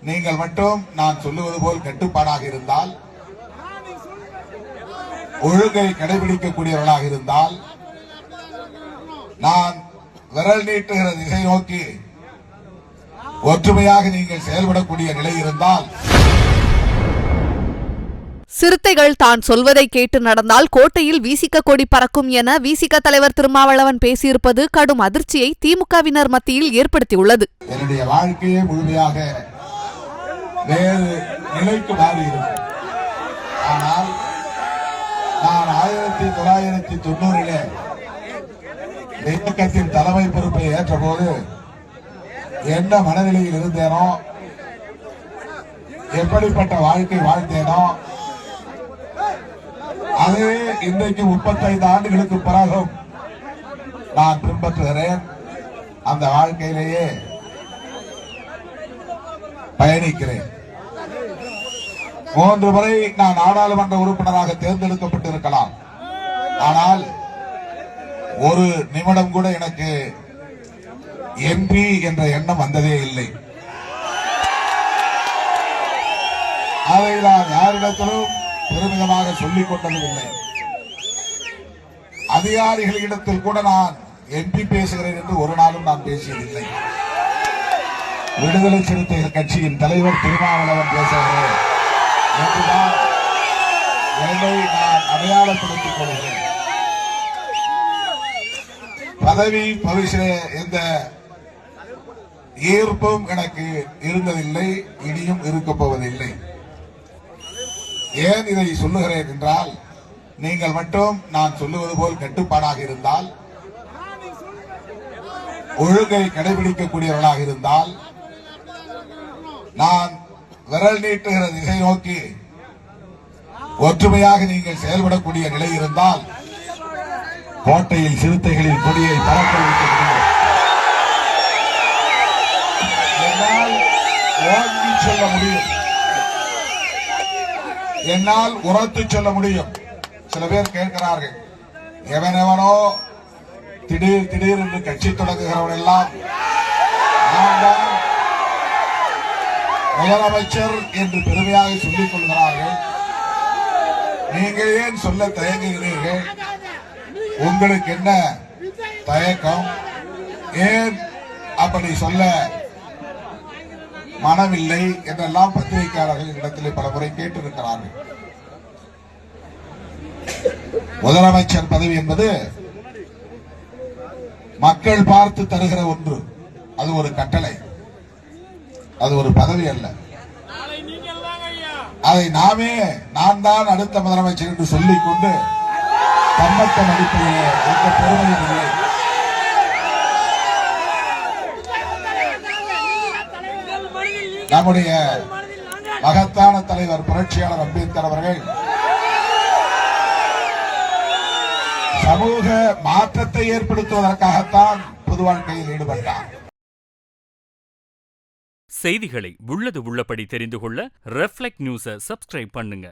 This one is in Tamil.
நீங்கள் மட்டும் நான் சொல்லுவது போல் கட்டுப்பாடாக இருந்தால், ஒழுங்கை கடைபிடிக்கக்கூடியவர்களாக இருந்தால், நான் விரல் நீட்டுகிற திசை நோக்கி ஒற்றுமையாக நீங்கள் செயல்படக்கூடிய நிலை இருந்தால், சிறுத்தைகள் தான் சொல்வதை கேட்டு நடந்தால் கோட்டையில் விசிக கொடி பறக்கும் என விசிக தலைவர் திருமாவளவன் பேசியிருப்பது கடும் அதிர்ச்சியை திமுகவினர் மத்தியில் ஏற்படுத்தியுள்ளது. என்னுடைய வாழ்க்கையே முழுமையாக வேறு நிலைக்கு மாறியிருக்கும். ஆனால் நான் 1990 இயக்கத்தின் தலைமை பொறுப்பை ஏற்ற போது என்ன மனநிலையில் இருந்தேனோ, எப்படிப்பட்ட வாழ்க்கை வாழ்ந்தேனோ, அது இன்றைக்கு 35 ஆண்டுகளுக்கு பிறகும் நான் பின்பற்றுகிறேன். அந்த வாழ்க்கையிலேயே பயணிக்கிறேன். 3 முறை நான் நாடாளுமன்ற உறுப்பினராக தேர்ந்தெடுக்கப்பட்டிருக்கலாம். ஆனால் ஒரு நிமிடம் கூட எனக்கு எம்பி என்ற எண்ணம் வந்ததே இல்லை. அதை நான் யாரிடத்திலும் பெருமிதமாக சொல்லிக் கொண்டதும் இல்லை. அதிகாரிகளிடத்தில் கூட நான் எம்பி பேசுகிறேன் என்று ஒரு நாளும் நான் பேசியதில்லை. விடுதலை சிறுத்தைகள் கட்சியின் தலைவர் திருமாவளவன் பேசுகிறேன் என்றுதான் என்னை நான் அடையாளப்படுத்திக் கொள்கிறேன். பதவி பரிசிலே எந்த ஈர்ப்பும் எனக்கு இருந்ததில்லை, இனியும் இருக்கப் போவதில்லை. ஏன் இதை சொல்லுகிறேன் என்றால், நீங்கள் மட்டும் நான் சொல்லுவது போல் கட்டுப்பாடாக இருந்தால், ஒழுங்கை கடைபிடிக்கக்கூடியவர்களாக இருந்தால், நான் விரல் நீட்டுகிற திசை நோக்கி ஒற்றுமையாக நீங்கள் செயல்படக்கூடிய நிலை இருந்தால், கோட்டையில் சிறுத்தைகளின் கொடியை பறக்க வைக்க முடியும். என்னால் ஓங்கி சொல்ல முடியும், என்னால் உரத்து சொல்ல முடியும். சில பேர் கேட்கிறார்கள், எவனோ திடீர் திடீர் என்று கட்சி தொடங்குகிறவன் எல்லாம் நான் தான் முதலமைச்சர் என்று பெருமையாக சொல்லிக் கொள்கிறார்கள். நீங்கள் ஏன் சொல்ல தயங்குகிறீர்கள்? உங்களுக்கு என்ன தயக்கம்? ஏன் அப்படி சொல்ல மனமில்லை என்றெல்லாம் பத்திரிகையாளர்கள் இடத்திலே பல முறை கேட்டிருக்கிறார்கள். முதலமைச்சர் பதவி என்பது மக்கள் பார்த்து தருகிற ஒன்று. அது ஒரு கட்டளை, அது ஒரு பதவி அல்ல. அதை நாமே நான் தான் அடுத்த முதலமைச்சர் என்று சொல்லிக் கொண்டு தம்மட்டம் அடிப்பதிலே எந்த பெருமையும் இல்லை. நம்முடைய மகத்தான தலைவர் புரட்சியாளர் அம்பேத்கர் அவர்கள் சமூக மாற்றத்தை ஏற்படுத்துவதற்காகத்தான் பொது வாழ்க்கையில் ஈடுபட்டார். செய்திகளை உள்ளது உள்ளபடி தெரிந்து கொள்ள ரெஃப்ளெக்ட் நியூஸை சப்ஸ்கிரைப் பண்ணுங்க.